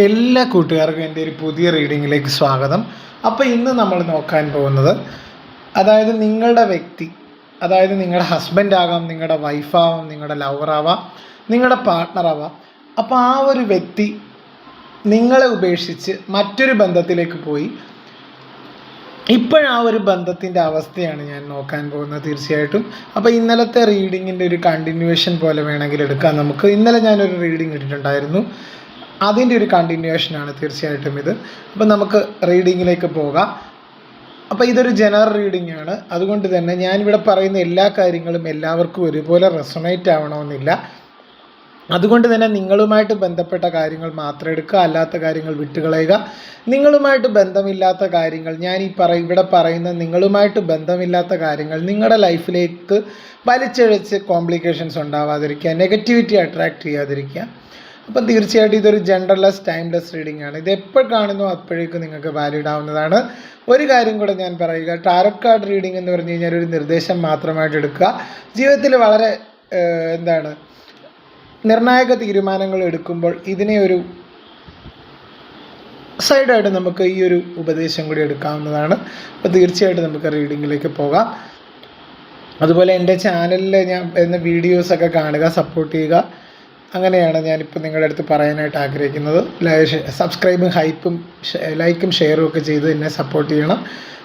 എല്ലാ കൂട്ടുകാർക്കും എൻ്റെ ഒരു പുതിയ റീഡിങ്ങിലേക്ക് സ്വാഗതം. അപ്പോൾ ഇന്ന് നമ്മൾ നോക്കാൻ പോകുന്നത്, അതായത് നിങ്ങളുടെ വ്യക്തി, അതായത് നിങ്ങളുടെ ഹസ്ബൻഡ് ആകാം, നിങ്ങളുടെ വൈഫാവാം, നിങ്ങളുടെ ലവറാവാം, നിങ്ങളുടെ പാർട്ട്ണറാവാം. അപ്പോൾ ആ ഒരു വ്യക്തി നിങ്ങളെ ഉപേക്ഷിച്ച് മറ്റൊരു ബന്ധത്തിലേക്ക് പോയി. ഇപ്പോഴാ ഒരു ബന്ധത്തിൻ്റെ അവസ്ഥയാണ് ഞാൻ നോക്കാൻ പോകുന്നത് തീർച്ചയായിട്ടും. അപ്പോൾ ഇന്നലത്തെ റീഡിങ്ങിൻ്റെ ഒരു കണ്ടിന്യൂവേഷൻ പോലെ വേണമെങ്കിൽ എടുക്കാം നമുക്ക്. ഇന്നലെ ഞാനൊരു റീഡിങ് ഇട്ടിട്ടുണ്ടായിരുന്നു, അതിൻ്റെ ഒരു കണ്ടിന്യൂവേഷനാണ് തീർച്ചയായിട്ടും ഇത്. അപ്പം നമുക്ക് റീഡിങ്ങിലേക്ക് പോകാം. അപ്പോൾ ഇതൊരു ജനറൽ റീഡിംഗ് ആണ്, അതുകൊണ്ട് തന്നെ ഞാനിവിടെ പറയുന്ന എല്ലാ കാര്യങ്ങളും എല്ലാവർക്കും ഒരുപോലെ റെസൊണേറ്റ് ആവണമെന്നില്ല. അതുകൊണ്ട് തന്നെ നിങ്ങളുമായിട്ട് ബന്ധപ്പെട്ട കാര്യങ്ങൾ മാത്രം എടുക്കുക, അല്ലാത്ത കാര്യങ്ങൾ വിട്ടുകളയുക. നിങ്ങളുമായിട്ട് ബന്ധമില്ലാത്ത കാര്യങ്ങൾ, ഞാൻ ഇവിടെ പറയുന്ന നിങ്ങളുമായിട്ട് ബന്ധമില്ലാത്ത കാര്യങ്ങൾ നിങ്ങളുടെ ലൈഫിലേക്ക് വലിച്ചഴച്ച് കോംപ്ലിക്കേഷൻസ് ഉണ്ടാവാതിരിക്കുക, നെഗറ്റിവിറ്റി അട്രാക്റ്റ് ചെയ്യാതിരിക്കുക. അപ്പം തീർച്ചയായിട്ടും ഇതൊരു ജെൻഡർലെസ് ടൈംലെസ് റീഡിംഗ് ആണ്. ഇത് എപ്പോൾ കാണുന്നോ അപ്പോഴേക്കും നിങ്ങൾക്ക് വാലിഡ് ആവുന്നതാണ്. ഒരു കാര്യം കൂടെ ഞാൻ പറയുക, ടാരറ്റ് കാർഡ് റീഡിംഗ് എന്ന് പറഞ്ഞു കഴിഞ്ഞാൽ ഒരു നിർദ്ദേശം മാത്രമായിട്ട് എടുക്കുക. ജീവിതത്തിൽ വളരെ നിർണായക തീരുമാനങ്ങൾ എടുക്കുമ്പോൾ ഇതിനെ ഒരു സൈഡായിട്ട് നമുക്ക് ഈ ഒരു ഉപദേശം കൂടി എടുക്കാവുന്നതാണ്. അപ്പോൾ തീർച്ചയായിട്ടും നമുക്ക് റീഡിങ്ങിലേക്ക് പോകാം. അതുപോലെ എൻ്റെ ചാനലിൽ ഞാൻ വരുന്ന വീഡിയോസൊക്കെ കാണുക, സപ്പോർട്ട് ചെയ്യുക. അങ്ങനെയാണ് ഞാനിപ്പോൾ നിങ്ങളുടെ അടുത്ത് പറയാനായിട്ട് ആഗ്രഹിക്കുന്നത്. സബ്സ്ക്രൈബും ലൈക്കും ഷെയറും ഒക്കെ ചെയ്ത് എന്നെ സപ്പോർട്ട് ചെയ്യണം.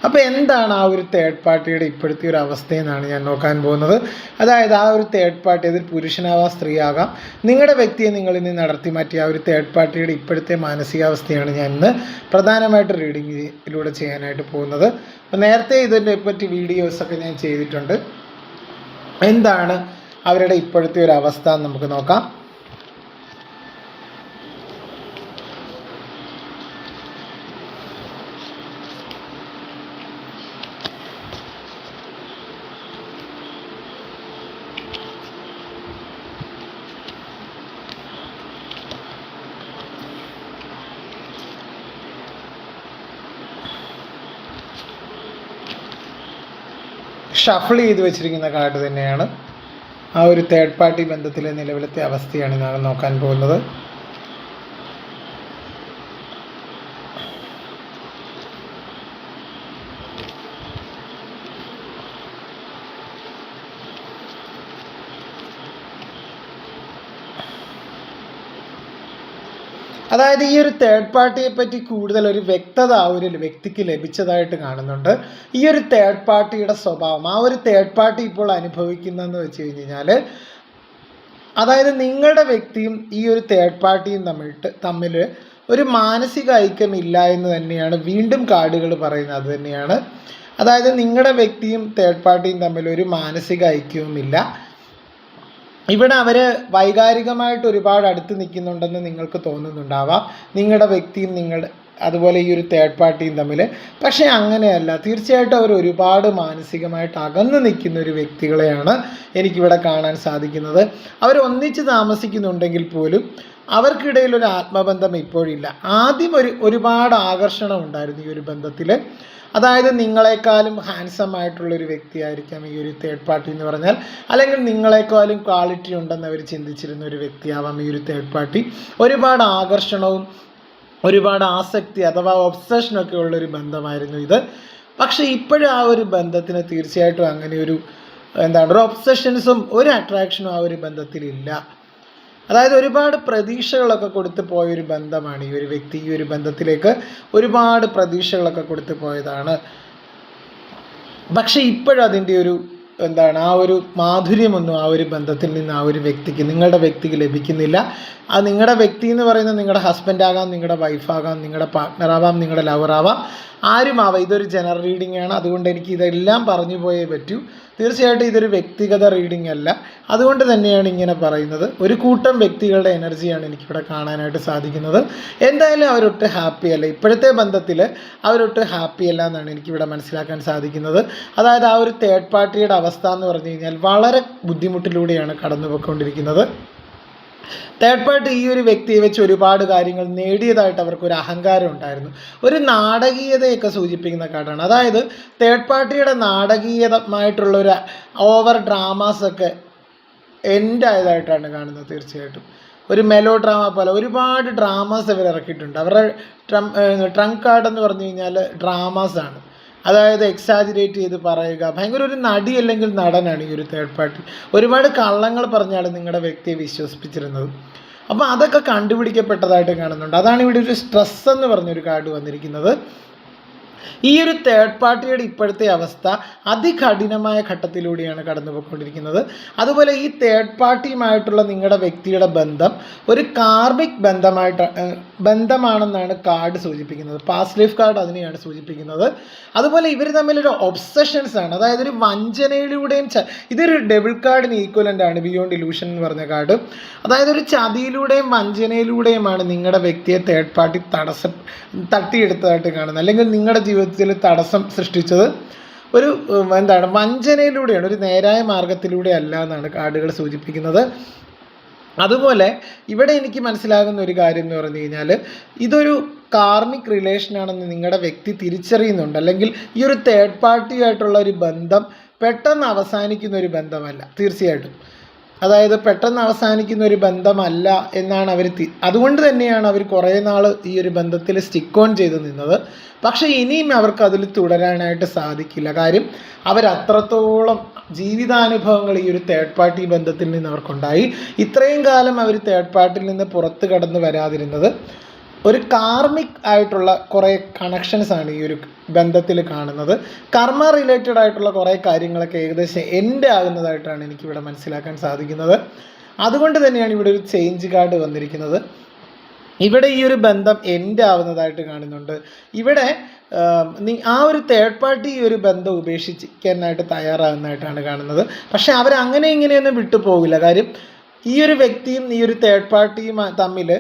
അപ്പോൾ എന്താണ് ആ ഒരു തേർഡ് പാർട്ടിയുടെ ഇപ്പോഴത്തെ ഒരു അവസ്ഥയെന്നാണ് ഞാൻ നോക്കാൻ പോകുന്നത്. അതായത് ആ ഒരു തേർഡ് പാർട്ടി, അതിൽ പുരുഷനാവാം സ്ത്രീ ആകാം, നിങ്ങളുടെ വ്യക്തിയെ നിങ്ങളിൽ നിന്ന് നടത്തി മാറ്റിയ ആ ഒരു തേർഡ് പാർട്ടിയുടെ ഇപ്പോഴത്തെ മാനസികാവസ്ഥയാണ് ഞാൻ ഇന്ന് പ്രധാനമായിട്ട് റീഡിങ്ങിലൂടെ ചെയ്യാനായിട്ട് പോകുന്നത്. അപ്പോൾ നേരത്തെ ഇതിനെ പറ്റി വീഡിയോസൊക്കെ ഞാൻ ചെയ്തിട്ടുണ്ട്. എന്താണ് അവരുടെ ഇപ്പോഴത്തെ ഒരു അവസ്ഥ എന്ന് നമുക്ക് നോക്കാം. ഷഫിൾ ചെയ്ത് വെച്ചിരിക്കുന്ന കാർഡ് തന്നെയാണ്. ആ ഒരു തേർഡ് പാർട്ടി ബന്ധത്തിലെ നിലവിലത്തെ അവസ്ഥയാണ് ഞാൻ നോക്കാൻ പോകുന്നത്. അതായത് ഈ ഒരു തേർഡ് പാർട്ടിയെ പറ്റി കൂടുതൽ ഒരു വ്യക്തത ആ ഒരു വ്യക്തിക്ക് ലഭിച്ചതായിട്ട് കാണുന്നുണ്ട്. ഈ ഒരു തേർഡ് പാർട്ടിയുടെ സ്വഭാവം, ആ ഒരു തേർഡ് പാർട്ടി ഇപ്പോൾ അനുഭവിക്കുന്നതെന്ന് വെച്ച് കഴിഞ്ഞാൽ, അതായത് നിങ്ങളുടെ വ്യക്തിയും ഈ ഒരു തേർഡ് പാർട്ടിയും തമ്മിൽ ഒരു മാനസിക ഐക്യമില്ല എന്ന് തന്നെയാണ് വീണ്ടും കാർഡുകൾ പറയുന്നത്. അത് തന്നെയാണ്, അതായത് നിങ്ങളുടെ വ്യക്തിയും തേർഡ് പാർട്ടിയും തമ്മിൽ ഒരു മാനസിക ഐക്യവുമില്ല. ഇവിടെ അവർ വൈകാരികമായിട്ട് ഒരുപാട് അടുത്ത് നിൽക്കുന്നുണ്ടെന്ന് നിങ്ങൾക്ക് തോന്നുന്നുണ്ടാവാം, നിങ്ങളുടെ വ്യക്തിയും അതുപോലെ ഈ ഒരു തേർഡ് പാർട്ടിയും തമ്മിൽ. പക്ഷേ അങ്ങനെയല്ല, തീർച്ചയായിട്ടും അവർ ഒരുപാട് മാനസികമായിട്ട് അകന്ന് നിൽക്കുന്ന ഒരു വ്യക്തികളെയാണ് എനിക്കിവിടെ കാണാൻ സാധിക്കുന്നത്. അവർ ഒന്നിച്ച് താമസിക്കുന്നുണ്ടെങ്കിൽ പോലും അവർക്കിടയിൽ ഒരു ആത്മബന്ധം ഇപ്പോഴില്ല. ആദ്യം ഒരുപാട് ആകർഷണം ഉണ്ടായിരുന്നു ഈ ഒരു ബന്ധത്തിൽ. അതായത് നിങ്ങളെക്കാളും ഹാൻസം ആയിട്ടുള്ളൊരു വ്യക്തിയായിരിക്കാം ഈ ഒരു തേർഡ് പാർട്ടി എന്ന് പറഞ്ഞാൽ, അല്ലെങ്കിൽ നിങ്ങളെക്കാളും ക്വാളിറ്റി ഉണ്ടെന്ന് അവർ ചിന്തിച്ചിരുന്ന ഒരു വ്യക്തിയാവാം ഈ ഒരു തേർഡ് പാർട്ടി. ഒരുപാട് ആകർഷണവും ഒരുപാട് ആസക്തി അഥവാ ഒബ്സഷനൊക്കെ ഉള്ളൊരു ബന്ധമായിരുന്നു ഇത്. പക്ഷേ ഇപ്പോഴും ആ ഒരു ബന്ധത്തിന് തീർച്ചയായിട്ടും അങ്ങനെ ഒരു ഒരു ഒബ്സഷൻസും ഒരു അട്രാക്ഷനും ആ ഒരു ബന്ധത്തിലില്ല. അതായത് ഒരുപാട് പ്രതീക്ഷകളൊക്കെ കൊടുത്ത് പോയൊരു ബന്ധമാണ് ഈ ഒരു വ്യക്തി. ഈ ഒരു ബന്ധത്തിലേക്ക് ഒരുപാട് പ്രതീക്ഷകളൊക്കെ കൊടുത്ത് പോയതാണ്. പക്ഷേ ഇപ്പോഴും അതിൻ്റെ ഒരു ആ ഒരു മാധുര്യമൊന്നും ആ ഒരു ബന്ധത്തിൽ നിന്ന് ആ ഒരു വ്യക്തിക്ക്, നിങ്ങളുടെ വ്യക്തിക്ക് ലഭിക്കുന്നില്ല. ആ നിങ്ങളുടെ വ്യക്തി എന്ന് പറയുന്നത് നിങ്ങളുടെ ഹസ്ബൻഡ് ആകാം, നിങ്ങളുടെ വൈഫാകാം, നിങ്ങളുടെ പാർട്ട്ണറാവാം, നിങ്ങളുടെ ലവറാവാം, ആരുമാവാം. ഇതൊരു ജനറൽ റീഡിംഗ് ആണ്, അതുകൊണ്ട് എനിക്ക് ഇതെല്ലാം പറഞ്ഞു പോയേ പറ്റൂ. തീർച്ചയായിട്ടും ഇതൊരു വ്യക്തിഗത റീഡിംഗ് അല്ല, അതുകൊണ്ട് തന്നെയാണ് ഇങ്ങനെ പറയുന്നത്. ഒരു കൂട്ടം വ്യക്തികളുടെ എനർജിയാണ് എനിക്കിവിടെ കാണാനായിട്ട് സാധിക്കുന്നത്. എന്തായാലും അവരൊട്ട് ഹാപ്പി അല്ല, ഇപ്പോഴത്തെ ബന്ധത്തിൽ അവരൊട്ട് ഹാപ്പി അല്ല എന്നാണ് എനിക്കിവിടെ മനസ്സിലാക്കാൻ സാധിക്കുന്നത്. അതായത് ആ ഒരു തേർഡ് പാർട്ടിയുടെ അവസ്ഥ എന്ന് പറഞ്ഞു കഴിഞ്ഞാൽ വളരെ ബുദ്ധിമുട്ടിലൂടെയാണ് കടന്നു പോയിക്കൊണ്ടിരിക്കുന്നത്. തേർഡ് പാർട്ടി ഈ ഒരു വ്യക്തിയെ വെച്ച് ഒരുപാട് കാര്യങ്ങൾ നേടിയതായിട്ട് അവർക്കൊരു അഹങ്കാരം ഉണ്ടായിരുന്നു. ഒരു നാടകീയതയൊക്കെ സൂചിപ്പിക്കുന്ന കാർഡാണ്. അതായത് തേർഡ് പാർട്ടിയുടെ നാടകീയമായിട്ടുള്ളൊരു ഓവർ ഡ്രാമാസൊക്കെ എൻഡ് ആയതായിട്ടാണ് കാണുന്നത്. തീർച്ചയായിട്ടും ഒരു മെലോ ഡ്രാമ പോലെ ഒരുപാട് ഡ്രാമാസ് അവർ ഇറക്കിയിട്ടുണ്ട്. അവരുടെ ട്രംപ് കാർഡ് എന്ന് പറഞ്ഞു കഴിഞ്ഞാൽ ഡ്രാമാസാണ്. അതായത് എക്സാജുറേറ്റ് ചെയ്ത് പറയുക, ഭയങ്കര ഒരു നടി അല്ലെങ്കിൽ നടനാണ് ഈ ഒരു തേർഡ് പാർട്ടി. ഒരുപാട് കള്ളങ്ങൾ പറഞ്ഞാണ് നിങ്ങളുടെ വ്യക്തിയെ വിശ്വസിപ്പിച്ചിരുന്നത്. അപ്പോൾ അതൊക്കെ കണ്ടുപിടിക്കപ്പെട്ടതായിട്ട് കാണുന്നുണ്ട്. അതാണ് ഇവിടെ ഒരു സ്ട്രെസ് എന്ന് പറഞ്ഞൊരു കാർഡ് വന്നിരിക്കുന്നത്. ഈ ഒരു തേർഡ് പാർട്ടിയുടെ ഇപ്പോഴത്തെ അവസ്ഥ അതികഠിനമായ ഘട്ടത്തിലൂടെയാണ് കടന്നു പോയിക്കൊണ്ടിരിക്കുന്നത്. അതുപോലെ ഈ തേർഡ് പാർട്ടിയുമായിട്ടുള്ള നിങ്ങളുടെ വ്യക്തിയുടെ ബന്ധം ഒരു കാർമിക് ബന്ധമാണെന്നാണ് കാർഡ് സൂചിപ്പിക്കുന്നത്. പാസ്റ്റ് ലൈഫ് കാർഡ് അതിനെയാണ് സൂചിപ്പിക്കുന്നത്. അതുപോലെ ഇവർ തമ്മിലൊരു ഒബ്സഷൻസ് ആണ്, അതായത് ഒരു വഞ്ചനയിലൂടെയും ഇതൊരു ഡെവിൾ കാർഡിന് ഈക്വലൻ്റ് ആണ് ബിയോണ്ട് ഇലൂഷൻ എന്ന് പറഞ്ഞ കാർഡ്. അതായത് ഒരു ചതിയിലൂടെയും വഞ്ചനയിലൂടെയുമാണ് നിങ്ങളുടെ വ്യക്തിയെ തേർഡ് പാർട്ടി തട്ടിയെടുത്തതായിട്ട് കാണുന്നത്, അല്ലെങ്കിൽ നിങ്ങളുടെ ജീവിതത്തിൽ തടസ്സം സൃഷ്ടിച്ചത് ഒരു വഞ്ചനയിലൂടെയാണ്, ഒരു നേരായ മാർഗത്തിലൂടെ അല്ല എന്നാണ് കാർഡുകൾ സൂചിപ്പിക്കുന്നത്. അതുപോലെ ഇവിടെ എനിക്ക് മനസ്സിലാകുന്ന ഒരു കാര്യം എന്ന് പറഞ്ഞു കഴിഞ്ഞാൽ ഇതൊരു കാർമിക് റിലേഷനാണെന്ന് നിങ്ങളുടെ വ്യക്തി തിരിച്ചറിയുന്നുണ്ട്. അല്ലെങ്കിൽ ഈ ഒരു തേർഡ് പാർട്ടിയായിട്ടുള്ള ഒരു ബന്ധം പെട്ടെന്ന് അവസാനിക്കുന്ന ഒരു ബന്ധമല്ല തീർച്ചയായിട്ടും. അതായത് പെട്ടെന്ന് അവസാനിക്കുന്ന ഒരു ബന്ധമല്ല എന്നാണ് അവർ അതുകൊണ്ട് തന്നെയാണ് അവർ കുറേ നാൾ ഈ ഒരു ബന്ധത്തിൽ സ്റ്റിക്ക് ഓൺ ചെയ്ത് നിന്നത്. പക്ഷേ ഇനിയും അവർക്ക് അതിൽ തുടരാനായിട്ട് സാധിക്കില്ല. കാര്യം അവരത്രത്തോളം ജീവിതാനുഭവങ്ങൾ ഈ ഒരു തേർഡ് പാർട്ടി ബന്ധത്തിൽ നിന്ന് അവർക്കുണ്ടായി. ഇത്രയും കാലം അവർ തേർഡ് പാർട്ടിയിൽ നിന്ന് പുറത്ത് കടന്ന് വരാതിരുന്നത് ഒരു കാർമിക് ആയിട്ടുള്ള കുറേ കണക്ഷൻസ് ആണ് ഈ ഒരു ബന്ധത്തിൽ കാണുന്നത്. കർമ്മ റിലേറ്റഡ് ആയിട്ടുള്ള കുറേ കാര്യങ്ങളൊക്കെ ഏകദേശം എൻഡ് ആകുന്നതായിട്ടാണ് എനിക്കിവിടെ മനസ്സിലാക്കാൻ സാധിക്കുന്നത്. അതുകൊണ്ട് തന്നെയാണ് ഇവിടെ ഒരു ചേഞ്ച് കാർഡ് വന്നിരിക്കുന്നത്. ഇവിടെ ഈ ഒരു ബന്ധം എൻഡ് ആവുന്നതായിട്ട് കാണുന്നുണ്ട്. ഇവിടെ ആ ഒരു തേർഡ് പാർട്ടി ഈ ഒരു ബന്ധം ഉപേക്ഷിക്കാനായിട്ട് തയ്യാറാകുന്നതായിട്ടാണ് കാണുന്നത്. പക്ഷേ അവരങ്ങനെ ഇങ്ങനെയൊന്നും വിട്ടുപോകില്ല. കാര്യം ഈ ഒരു വ്യക്തിയും ഈ ഒരു തേർഡ് പാർട്ടിയും തമ്മിൽ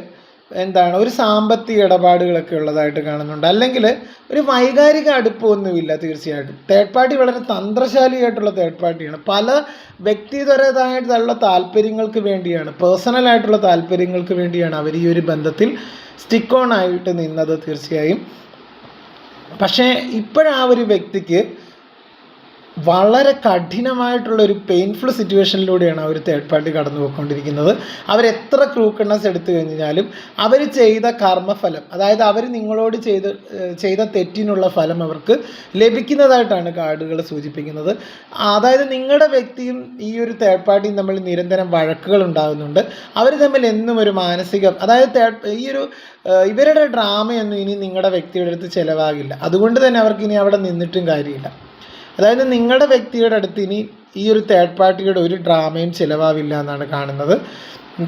ഒരു സാമ്പത്തിക ഇടപാടുകളൊക്കെ ഉള്ളതായിട്ട് കാണുന്നുണ്ട്. അല്ലെങ്കിൽ ഒരു വൈകാരിക അടുപ്പമൊന്നുമില്ല തീർച്ചയായിട്ടും. തേർഡ് പാർട്ടി വളരെ തന്ത്രശാലിയായിട്ടുള്ള തേർഡ് പാർട്ടിയാണ്. പല വ്യക്തിപരമായിട്ടുള്ള താല്പര്യങ്ങൾക്ക് വേണ്ടിയാണ്, പേഴ്സണലായിട്ടുള്ള താല്പര്യങ്ങൾക്ക് വേണ്ടിയാണ് അവർ ഈ ഒരു ബന്ധത്തിൽ സ്റ്റിക്ക് ഓൺ ആയിട്ട് നിന്നത് തീർച്ചയായും. പക്ഷേ ഇപ്പോഴാ ഒരു വ്യക്തിക്ക് വളരെ കഠിനമായിട്ടുള്ളൊരു പെയിൻഫുൾ സിറ്റുവേഷനിലൂടെയാണ് അവർ തേർഡ് പാർട്ടി കടന്നു പോയിക്കൊണ്ടിരിക്കുന്നത്. അവരെത്ര ക്രൂക്കഡ്നെസ് എടുത്തു കഴിഞ്ഞാലും അവർ ചെയ്ത കർമ്മഫലം, അതായത് അവർ നിങ്ങളോട് ചെയ്ത തെറ്റിനുള്ള ഫലം അവർക്ക് ലഭിക്കുന്നതായിട്ടാണ് കാർഡുകൾ സൂചിപ്പിക്കുന്നത്. അതായത് നിങ്ങളുടെ വ്യക്തിയും ഈ ഒരു തേർഡ് പാർട്ടിയും തമ്മിൽ നിരന്തരം വഴക്കുകൾ ഉണ്ടാകുന്നുണ്ട്. അവർ തമ്മിൽ എന്നും ഒരു മാനസികം, അതായത് ഇവരുടെ ഡ്രാമയൊന്നും ഇനി നിങ്ങളുടെ വ്യക്തിയുടെ അടുത്ത് ചിലവാകില്ല. അതുകൊണ്ട് തന്നെ അവർക്ക് ഇനി അവിടെ നിന്നിട്ടും കാര്യമില്ല. അതായത് നിങ്ങളുടെ വ്യക്തിയുടെ അടുത്ത് ഇനി ഈ ഒരു തേർഡ് പാർട്ടിയുടെ ഒരു ഡ്രാമയും ചിലവാവില്ല എന്നാണ് കാണുന്നത്.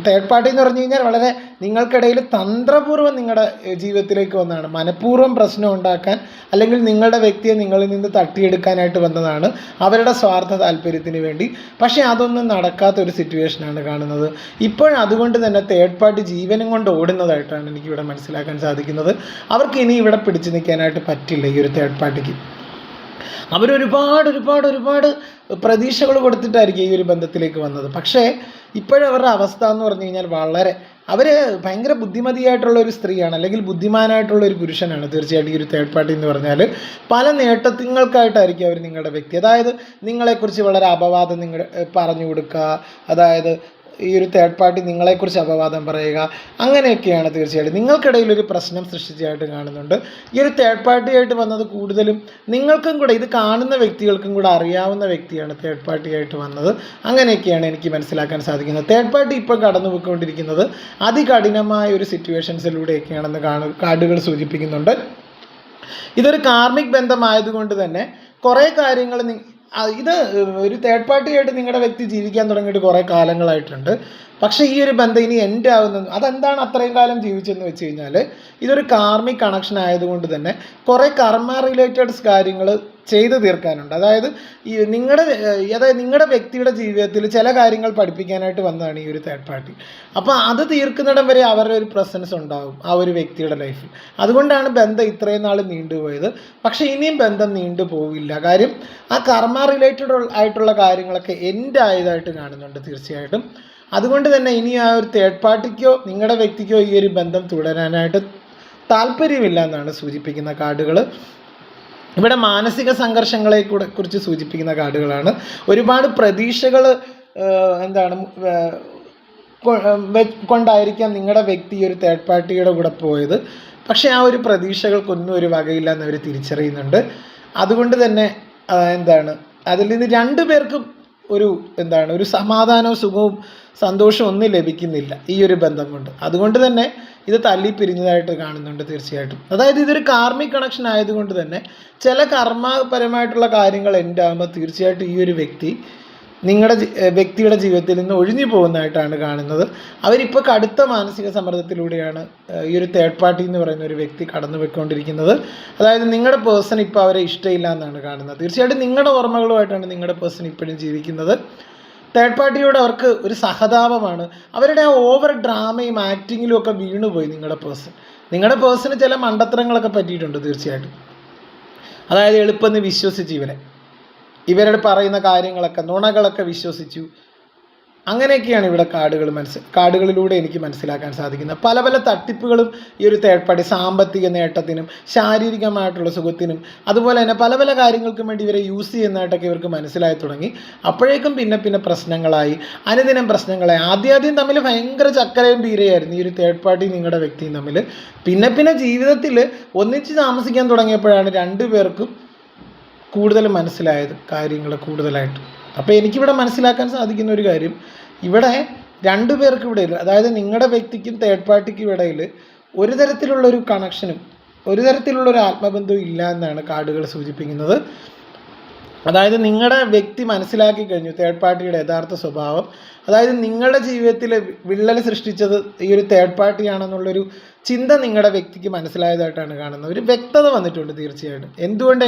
തേർഡ് പാർട്ടി എന്ന് പറഞ്ഞു കഴിഞ്ഞാൽ വളരെ നിങ്ങൾക്കിടയിൽ തന്ത്രപൂർവ്വം നിങ്ങളുടെ ജീവിതത്തിലേക്ക് വന്നതാണ്. മനഃപൂർവ്വം പ്രശ്നം ഉണ്ടാക്കാൻ അല്ലെങ്കിൽ നിങ്ങളുടെ വ്യക്തിയെ നിങ്ങളിൽ നിന്ന് തട്ടിയെടുക്കാനായിട്ട് വന്നതാണ് അവരുടെ സ്വാർത്ഥ താല്പര്യത്തിന് വേണ്ടി. പക്ഷേ അതൊന്നും നടക്കാത്തൊരു സിറ്റുവേഷനാണ് കാണുന്നത്. ഇപ്പോഴതുകൊണ്ട് തന്നെ തേർഡ് പാർട്ടി ജീവനും കൊണ്ട് ഓടുന്നതായിട്ടാണ് എനിക്കിവിടെ മനസ്സിലാക്കാൻ സാധിക്കുന്നത്. അവർക്ക് ഇനി ഇവിടെ പിടിച്ചു നിൽക്കാനായിട്ട് പറ്റില്ല ഈ ഒരു തേർഡ് പാർട്ടിക്ക്. ഒരുപാട് പ്രതീക്ഷകൾ കൊടുത്തിട്ടായിരിക്കും ഈ ഒരു ബന്ധത്തിലേക്ക് വന്നത്. പക്ഷേ ഇപ്പോഴവരുടെ അവസ്ഥ എന്ന് പറഞ്ഞു കഴിഞ്ഞാൽ അവർ ഭയങ്കര ബുദ്ധിമതിയായിട്ടുള്ള ഒരു സ്ത്രീയാണ്, അല്ലെങ്കിൽ ബുദ്ധിമാനായിട്ടുള്ള ഒരു പുരുഷനാണ് തീർച്ചയായിട്ടും ഈ ഒരു തേർഡ് പാർട്ടി എന്ന് പറഞ്ഞാൽ. പല നേട്ടങ്ങൾക്കായിട്ടായിരിക്കും അവർ നിങ്ങളുടെ വ്യക്തി, അതായത് നിങ്ങളെക്കുറിച്ച് വളരെ അപവാദം പറഞ്ഞു കൊടുക്കുക, അതായത് ഈ ഒരു തേർഡ് പാർട്ടി നിങ്ങളെക്കുറിച്ച് അപവാദം പറയുക, അങ്ങനെയൊക്കെയാണ് തീർച്ചയായിട്ടും നിങ്ങൾക്കിടയിൽ ഒരു പ്രശ്നം സൃഷ്ടിച്ചതായിട്ട് കാണുന്നുണ്ട്. ഈ ഒരു തേർഡ് പാർട്ടിയായിട്ട് വന്നത് കൂടുതലും നിങ്ങൾക്കും കൂടെ, ഇത് കാണുന്ന വ്യക്തികൾക്കും കൂടെ അറിയാവുന്ന വ്യക്തിയാണ് തേർഡ് പാർട്ടിയായിട്ട് വന്നത്. അങ്ങനെയൊക്കെയാണ് എനിക്ക് മനസ്സിലാക്കാൻ സാധിക്കുന്നത്. തേർഡ് പാർട്ടി ഇപ്പോൾ കടന്നു പോയിക്കൊണ്ടിരിക്കുന്നത് അതികഠിനമായ ഒരു സിറ്റുവേഷൻസിലൂടെയൊക്കെയാണെന്ന് കാർഡുകൾ സൂചിപ്പിക്കുന്നുണ്ട്. ഇതൊരു കാർമിക് ബന്ധമായതുകൊണ്ട് തന്നെ കുറേ കാര്യങ്ങൾ ഇത് ഒരു തേർഡ് പാർട്ടിയായിട്ട് നിങ്ങളുടെ വ്യക്തി ജീവിക്കാൻ തുടങ്ങിയിട്ട് കുറേ കാലങ്ങളായിട്ടുണ്ട്. പക്ഷേ ഈ ഒരു ബന്ധം ഇനി എൻഡ് ആവുന്നത് അതെന്താണ് അത്രയും കാലം ജീവിച്ചെന്ന് വെച്ച് കഴിഞ്ഞാൽ ഇതൊരു കാർമിക് കണക്ഷൻ ആയതുകൊണ്ട് തന്നെ കുറേ കർമ്മ റിലേറ്റഡ് കാര്യങ്ങൾ ചെയ്തു തീർക്കാനുണ്ട്. അതായത് നിങ്ങളുടെ വ്യക്തിയുടെ ജീവിതത്തിൽ ചില കാര്യങ്ങൾ പഠിപ്പിക്കാനായിട്ട് വന്നതാണ് ഈ ഒരു തേർഡ് പാർട്ടി. അപ്പോൾ അത് തീർക്കുന്നിടം വരെ അവരുടെ ഒരു പ്രസൻസ് ഉണ്ടാകും ആ ഒരു വ്യക്തിയുടെ ലൈഫിൽ. അതുകൊണ്ടാണ് ബന്ധം ഇത്രയും നാൾ നീണ്ടുപോയത്. പക്ഷേ ഇനിയും ബന്ധം നീണ്ടു പോവില്ല. കാര്യം ആ കർമ്മ റിലേറ്റഡ് ആയിട്ടുള്ള കാര്യങ്ങളൊക്കെ എൻഡ് ആയതായിട്ട് കാണുന്നുണ്ട് തീർച്ചയായിട്ടും. അതുകൊണ്ട് തന്നെ ഇനി ആ ഒരു തേർഡ് പാർട്ടിക്കോ നിങ്ങളുടെ വ്യക്തിക്കോ ഈ ഒരു ബന്ധം തുടരാനായിട്ട് താല്പര്യമില്ല എന്നാണ് സൂചിപ്പിക്കുന്ന കാർഡുകൾ. ഇവിടെ മാനസിക സംഘർഷങ്ങളെ കുറിച്ച് സൂചിപ്പിക്കുന്ന കാർഡുകളാണ്. ഒരുപാട് പ്രതീക്ഷകൾ കൊണ്ടായിരിക്കാം നിങ്ങളുടെ വ്യക്തി ഒരു തേർഡ് പാർട്ടിയുടെ കൂടെ പോയത്. പക്ഷേ ആ ഒരു പ്രതീക്ഷകൾക്കൊന്നും ഒരു വകയില്ല എന്നവർ തിരിച്ചറിയുന്നുണ്ട്. അതുകൊണ്ട് തന്നെ അതിൽ നിന്ന് രണ്ടു പേർക്കും ഒരു സമാധാനവും സുഖവും സന്തോഷവും ഒന്നും ലഭിക്കുന്നില്ല ഈ ഒരു ബന്ധം കൊണ്ട്. അതുകൊണ്ട് തന്നെ ഇത് തല്ലിപ്പിരിഞ്ഞതായിട്ട് കാണുന്നുണ്ട് തീർച്ചയായിട്ടും. അതായത് ഇതൊരു കാർമിക് കണക്ഷൻ ആയതുകൊണ്ട് തന്നെ ചില കർമ്മപരമായിട്ടുള്ള കാര്യങ്ങൾ എൻഡ് ആകുമ്പോൾ തീർച്ചയായിട്ടും ഈ ഒരു നിങ്ങളുടെ വ്യക്തിയുടെ ജീവിതത്തിൽ നിന്ന് ഒഴിഞ്ഞു പോകുന്നതായിട്ടാണ് കാണുന്നത്. അവരിപ്പോൾ കടുത്ത മാനസിക സമ്മർദ്ദത്തിലൂടെയാണ് ഈ ഒരു തേർഡ് പാർട്ടി എന്ന് പറയുന്ന ഒരു വ്യക്തി കടന്നു പോയിക്കൊണ്ടിരിക്കുന്നത്. അതായത് നിങ്ങളുടെ പേഴ്സൺ ഇപ്പോൾ അവരെ ഇഷ്ടമില്ല എന്നാണ് കാണുന്നത്. തീർച്ചയായിട്ടും നിങ്ങളുടെ ഓർമ്മകളുമായിട്ടാണ് നിങ്ങളുടെ പേഴ്സൺ ഇപ്പോഴും ജീവിക്കുന്നത്. തേർഡ് പാർട്ടിയോട് അവർക്ക് ഒരു സഹതാപമാണ്. അവരുടെ ആ ഓവർ ഡ്രാമയും ആക്ടിങ്ങിലും ഒക്കെ വീണുപോയി നിങ്ങളുടെ പേഴ്സണ് ചില മണ്ടത്തരങ്ങളൊക്കെ പറ്റിയിട്ടുണ്ട് തീർച്ചയായിട്ടും. അതായത് എളുപ്പമെന്ന് വിശ്വസിച്ച് ഇവരുടെ പറയുന്ന കാര്യങ്ങളൊക്കെ നുണകളൊക്കെ വിശ്വസിച്ചു. അങ്ങനെയൊക്കെയാണ് ഇവിടെ കാർഡുകളിലൂടെ എനിക്ക് മനസ്സിലാക്കാൻ സാധിക്കുന്നത്. പല പല തട്ടിപ്പുകളും ഈ ഒരു തേർഡ് പാർട്ടി സാമ്പത്തിക നേട്ടത്തിനും ശാരീരികമായിട്ടുള്ള സുഖത്തിനും അതുപോലെ തന്നെ പല പല കാര്യങ്ങൾക്കും വേണ്ടി ഇവരെ യൂസ് ചെയ്യുന്നതായിട്ടൊക്കെ ഇവർക്ക് മനസ്സിലായി തുടങ്ങി. അപ്പോഴേക്കും പിന്നെ പ്രശ്നങ്ങളായി, അനുദിനം പ്രശ്നങ്ങളായി. ആദ്യം തമ്മിൽ ഭയങ്കര ചക്കരയും പീരയായിരുന്നു ഈ ഒരു തേർഡ് പാർട്ടി നിങ്ങളുടെ വ്യക്തിയും തമ്മിൽ. പിന്നെ ജീവിതത്തിൽ ഒന്നിച്ച് താമസിക്കാൻ തുടങ്ങിയപ്പോഴാണ് രണ്ടുപേർക്കും കൂടുതൽ മനസ്സിലായത് കാര്യങ്ങൾ കൂടുതലായിട്ട്. അപ്പോൾ എനിക്കിവിടെ മനസ്സിലാക്കാൻ സാധിക്കുന്ന ഒരു കാര്യം, ഇവിടെ രണ്ടു പേർക്കും ഇടയിൽ, അതായത് നിങ്ങളുടെ വ്യക്തിക്കും തേർഡ് പാർട്ടിക്കും ഇടയിൽ ഒരു തരത്തിലുള്ളൊരു കണക്ഷനും ഒരു തരത്തിലുള്ളൊരു ആത്മബന്ധവും ഇല്ല എന്നാണ് കാർഡുകൾ സൂചിപ്പിക്കുന്നത്. അതായത് നിങ്ങളുടെ വ്യക്തി മനസ്സിലാക്കി കഴിഞ്ഞു തേർഡ് പാർട്ടിയുടെ യഥാർത്ഥ സ്വഭാവം. അതായത് നിങ്ങളുടെ ജീവിതത്തിൽ വിള്ളൽ സൃഷ്ടിച്ചത് ഈ ഒരു തേർഡ് പാർട്ടിയാണെന്നുള്ളൊരു ചിന്ത നിങ്ങളുടെ വ്യക്തിക്ക് മനസ്സിലായതായിട്ടാണ് കാണുന്നത്. ഒരു വ്യക്തത വന്നിട്ടുണ്ട് തീർച്ചയായിട്ടും. എന്തുകൊണ്ട്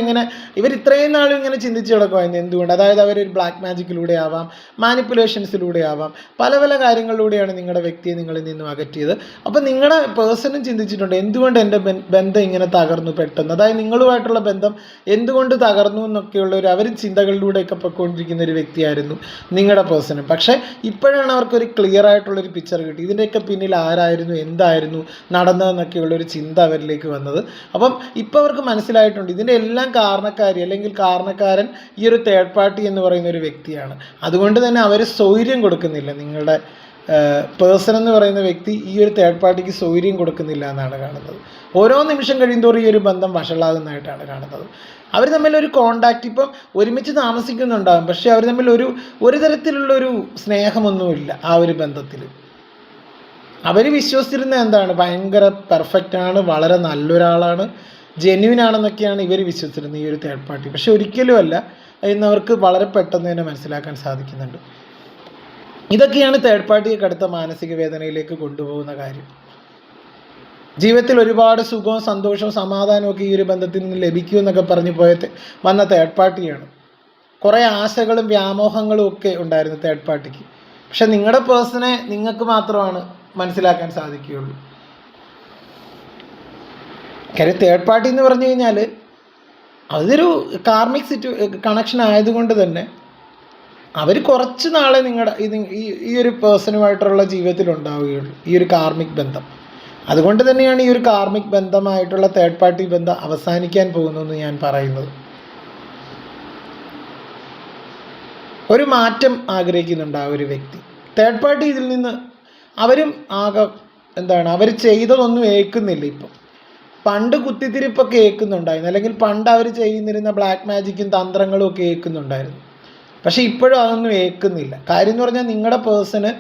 ഇവർ ഇത്രയും നാളും ഇങ്ങനെ ചിന്തിച്ച് കിടക്കുമായിരുന്നു എന്തുകൊണ്ട്? അതായത് അവരൊരു ബ്ലാക്ക് മാജിക്കിലൂടെ ആവാം, മാനിപ്പുലേഷൻസിലൂടെ ആവാം, പല പല കാര്യങ്ങളിലൂടെയാണ് നിങ്ങളുടെ വ്യക്തിയെ നിങ്ങളിൽ നിന്നും അകറ്റിയത്. അപ്പോൾ നിങ്ങളുടെ പേഴ്സണും ചിന്തിച്ചിട്ടുണ്ട് എന്തുകൊണ്ട് എൻ്റെ ബന്ധം ഇങ്ങനെ തകർന്നു പെട്ടെന്ന്, അതായത് നിങ്ങളുമായിട്ടുള്ള ബന്ധം എന്തുകൊണ്ട് തകർന്നു എന്നൊക്കെയുള്ള അവർ ചിന്തകളിലൂടെയൊക്കെ പൊയ്ക്കൊണ്ടിരിക്കുന്ന ഒരു വ്യക്തിയായിരുന്നു നിങ്ങളുടെ പേഴ്സണും. പക്ഷേ ഇപ്പോഴാണ് അവർക്കൊരു ക്ലിയർ ആയിട്ടുള്ളൊരു പിക്ചർ കിട്ടി. ഇതിൻ്റെയൊക്കെ പിന്നിൽ ആരായിരുന്നു, എന്തായിരുന്നു നടന്നതെന്നൊക്കെയുള്ളൊരു ചിന്ത അവരിലേക്ക് വന്നത്. അപ്പം ഇപ്പോൾ അവർക്ക് മനസ്സിലായിട്ടുണ്ട് ഇതിൻ്റെ എല്ലാം കാരണക്കാരൻ ഈ ഒരു തേർഡ് പാർട്ടി എന്ന് പറയുന്ന ഒരു വ്യക്തിയാണ്. അതുകൊണ്ട് തന്നെ അവർ സ്വൈര്യം കൊടുക്കുന്നില്ല. നിങ്ങളുടെ പേഴ്സൺ എന്ന് പറയുന്ന വ്യക്തി ഈ ഒരു തേർഡ് പാർട്ടിക്ക് സ്വൈര്യം കൊടുക്കുന്നില്ല എന്നാണ് കാണുന്നത്. ഓരോ നിമിഷം കഴിയുന്തോറും ഈ ഒരു ബന്ധം വഷളാകുന്നതായിട്ടാണ് കാണുന്നത്. അവർ തമ്മിലൊരു കോണ്ടാക്റ്റ് ഇപ്പം ഒരുമിച്ച് താമസിക്കുന്നുണ്ടാകും, പക്ഷേ അവർ തമ്മിൽ ഒരു തരത്തിലുള്ളൊരു സ്നേഹമൊന്നുമില്ല ആ ഒരു ബന്ധത്തിൽ. അവർ വിശ്വസിച്ചിരുന്നത് ഭയങ്കര പെർഫെക്റ്റാണ്, വളരെ നല്ലൊരാളാണ്, ജെന്യൂൻ ആണെന്നൊക്കെയാണ് ഇവർ വിശ്വസിച്ചിരുന്നത് ഈ ഒരു തേർഡ് പാർട്ടി. പക്ഷെ ഒരിക്കലും അല്ല എന്നവർക്ക് വളരെ പെട്ടെന്ന് തന്നെ മനസ്സിലാക്കാൻ സാധിക്കുന്നുണ്ട്. ഇതൊക്കെയാണ് തേർഡ് പാർട്ടിയെ കടുത്ത മാനസിക വേദനയിലേക്ക് കൊണ്ടുപോകുന്ന കാര്യം. ജീവിതത്തിൽ ഒരുപാട് സുഖവും സന്തോഷവും സമാധാനവും ഒക്കെ ഈ ഒരു ബന്ധത്തിൽ നിന്ന് ലഭിക്കുമെന്നൊക്കെ പറഞ്ഞു വന്ന തേർഡ് പാർട്ടിയാണ്. കുറേ ആശകളും വ്യാമോഹങ്ങളും ഒക്കെ ഉണ്ടായിരുന്നു തേർഡ് പാർട്ടിക്ക്. പക്ഷെ നിങ്ങളുടെ പേഴ്സണെ നിങ്ങൾക്ക് മാത്രമാണ് മനസ്സിലാക്കാൻ സാധിക്കുകയുള്ളൂ. കാര്യം തേർഡ് പാർട്ടി എന്ന് പറഞ്ഞു കഴിഞ്ഞാൽ അതൊരു കാർമിക് കണക്ഷൻ ആയതുകൊണ്ട് തന്നെ അവർ കുറച്ച് നാളെ നിങ്ങളുടെ ഈ ഒരു പേഴ്സണുമായിട്ടുള്ള ജീവിതത്തിൽ ഉണ്ടാവുകയുള്ളൂ ഈ ഒരു കാർമിക് ബന്ധം. അതുകൊണ്ട് തന്നെയാണ് ഈ ഒരു കാർമിക് ബന്ധമായിട്ടുള്ള തേർഡ് പാർട്ടി ബന്ധം അവസാനിക്കാൻ പോകുന്നതെന്ന് ഞാൻ പറയുന്നത്. ഒരു മാറ്റം ആഗ്രഹിക്കുന്നുണ്ട് ആ ഒരു വ്യക്തി. തേർഡ് പാർട്ടി ഇതിൽ നിന്ന് അവരും ആകെ അവർ ചെയ്തതൊന്നും ഏൽക്കുന്നില്ല. ഇപ്പം പണ്ട് കുത്തിത്തിരിപ്പൊക്കെ ഏൽക്കുന്നുണ്ടായിരുന്നു, അല്ലെങ്കിൽ പണ്ട് അവർ ചെയ്യുന്നിരുന്ന ബ്ലാക്ക് മാജിക്കും തന്ത്രങ്ങളും ഒക്കെ ഏൽക്കുന്നുണ്ടായിരുന്നു. പക്ഷേ ഇപ്പോഴും അതൊന്നും ഏൽക്കുന്നില്ല. കാര്യം എന്ന് പറഞ്ഞാൽ നിങ്ങളുടെ പേഴ്സണ്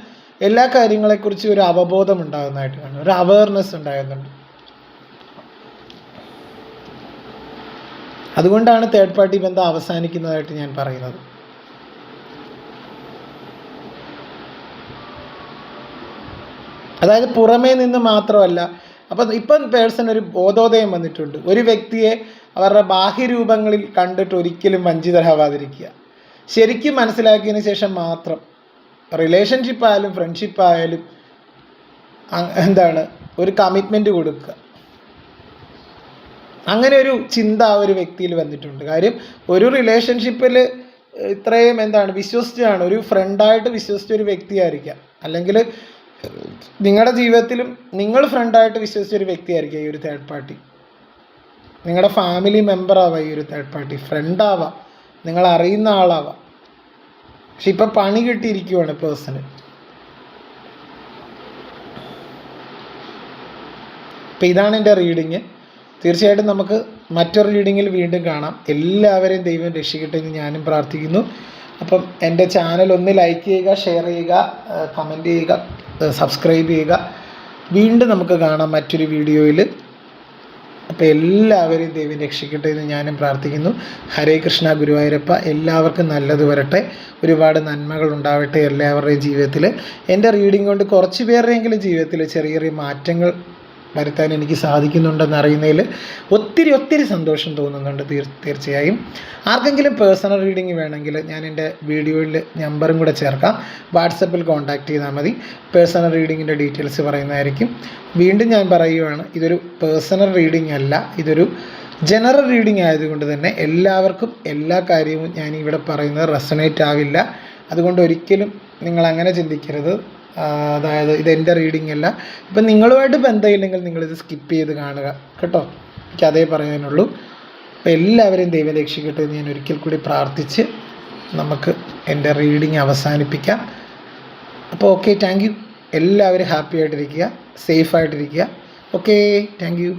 എല്ലാ കാര്യങ്ങളെക്കുറിച്ചും ഒരു അവബോധം ഉണ്ടാകുന്നതായിട്ട് കാണും, ഒരു അവയർനെസ് ഉണ്ടാകുന്നുണ്ട്. അതുകൊണ്ടാണ് തേർഡ് പാർട്ടി ബന്ധം അവസാനിക്കുന്നതായിട്ട് ഞാൻ പറയുന്നത്. അതായത് പുറമേ നിന്ന് മാത്രമല്ല. അപ്പം ഇപ്പം പേഴ്സൺ ഒരു ബോധോദയം വന്നിട്ടുണ്ട്. ഒരു വ്യക്തിയെ അവരുടെ ബാഹ്യരൂപങ്ങളിൽ കണ്ടിട്ട് ഒരിക്കലും വഞ്ചിതരാവാതിരിക്കുക. ശരിക്കും മനസ്സിലാക്കിയതിന് ശേഷം മാത്രം റിലേഷൻഷിപ്പായാലും ഫ്രണ്ട്ഷിപ്പായാലും ഒരു കമ്മിറ്റ്മെൻറ്റ് കൊടുക്കുക. അങ്ങനെ ഒരു ചിന്ത ആ ഒരു വ്യക്തിയിൽ വന്നിട്ടുണ്ട്. കാര്യം ഒരു റിലേഷൻഷിപ്പിൽ ഇത്രയും വിശ്വസിച്ചാണ്, ഒരു ഫ്രണ്ടായിട്ട് വിശ്വസിച്ച ഒരു വ്യക്തിയായിരിക്കാം, അല്ലെങ്കിൽ നിങ്ങളുടെ ജീവിതത്തിലും നിങ്ങൾ ഫ്രണ്ടായിട്ട് വിശ്വസിച്ച ഒരു വ്യക്തിയായിരിക്കാം ഈ ഒരു തേർഡ് പാർട്ടി. നിങ്ങളുടെ ഫാമിലി മെമ്പറാവാം ഈ ഒരു തേർഡ് പാർട്ടി, ഫ്രണ്ടാവാം, നിങ്ങൾ അറിയുന്ന ആളാവാം. പക്ഷെ ഇപ്പം പണി കിട്ടിയിരിക്കുവാണ് പേഴ്സണ്. അപ്പോൾ ഇതാണ് എൻ്റെ റീഡിങ്. തീർച്ചയായിട്ടും നമുക്ക് മറ്റൊരു റീഡിങ്ങിൽ വീണ്ടും കാണാം. എല്ലാവരെയും ദൈവം രക്ഷിക്കട്ടെ എന്ന് ഞാനും പ്രാർത്ഥിക്കുന്നു. അപ്പം എൻ്റെ ചാനൽ ഒന്ന് ലൈക്ക് ചെയ്യുക, ഷെയർ ചെയ്യുക, കമൻറ്റ് ചെയ്യുക, സബ്സ്ക്രൈബ് ചെയ്യുക. വീണ്ടും നമുക്ക് കാണാം മറ്റൊരു വീഡിയോയിൽ. അപ്പോൾ എല്ലാവരെയും ദൈവം രക്ഷിക്കട്ടെ എന്ന് ഞാനും പ്രാർത്ഥിക്കുന്നു. ഹരേ കൃഷ്ണ, ഗുരുവായൂരപ്പ. എല്ലാവർക്കും നല്ലത് വരട്ടെ, ഒരുപാട് നന്മകൾ ഉണ്ടാവട്ടെ എല്ലാവരുടെയും ജീവിതത്തിൽ. എൻ്റെ റീഡിംഗ് കൊണ്ട് കുറച്ച് പേരുടെയെങ്കിലും ജീവിതത്തിൽ ചെറിയ ചെറിയ മാറ്റങ്ങൾ വരുത്താൻ എനിക്ക് സാധിക്കുന്നുണ്ടെന്ന് അറിയുന്നതിൽ ഒത്തിരി സന്തോഷം തോന്നുന്നുണ്ട്. തീർച്ചയായും ആർക്കെങ്കിലും പേഴ്സണൽ റീഡിംഗ് വേണമെങ്കിൽ ഞാൻ എൻ്റെ വീഡിയോയിൽ നമ്പറും കൂടെ ചേർക്കാം. വാട്സപ്പിൽ കോൺടാക്റ്റ് ചെയ്താൽ മതി. പേഴ്സണൽ റീഡിങ്ങിൻ്റെ ഡീറ്റെയിൽസ് പറയുന്നതായിരിക്കും. വീണ്ടും ഞാൻ പറയുകയാണ്, ഇതൊരു പേഴ്സണൽ റീഡിംഗ് അല്ല, ഇതൊരു ജനറൽ റീഡിംഗ് ആയതുകൊണ്ട് തന്നെ എല്ലാവർക്കും എല്ലാ കാര്യവും ഞാൻ ഇവിടെ പറയുന്നത് റെസണേറ്റ് ആവില്ല. അതുകൊണ്ട് ഒരിക്കലും നിങ്ങൾ അങ്ങനെ ചിന്തിക്കരുത്. അതായത് ഇതെൻ്റെ റീഡിംഗ് അല്ല. ഇപ്പം നിങ്ങളുമായിട്ട് ബന്ധമില്ലെങ്കിൽ നിങ്ങളിത് സ്കിപ്പ് ചെയ്ത് കാണുക കേട്ടോ. എനിക്ക് അതേ പറയാനുള്ളൂ. അപ്പോൾ എല്ലാവരെയും ദൈവം രക്ഷിക്കട്ടെ എന്ന് ഞാൻ ഒരിക്കൽ കൂടി പ്രാർത്ഥിച്ച് നമുക്ക് എൻ്റെ റീഡിങ് അവസാനിപ്പിക്കാം. അപ്പോൾ ഓക്കെ, താങ്ക് യു. എല്ലാവരും ഹാപ്പി ആയിട്ടിരിക്കുക, സേഫായിട്ടിരിക്കുക. Okay, thank you.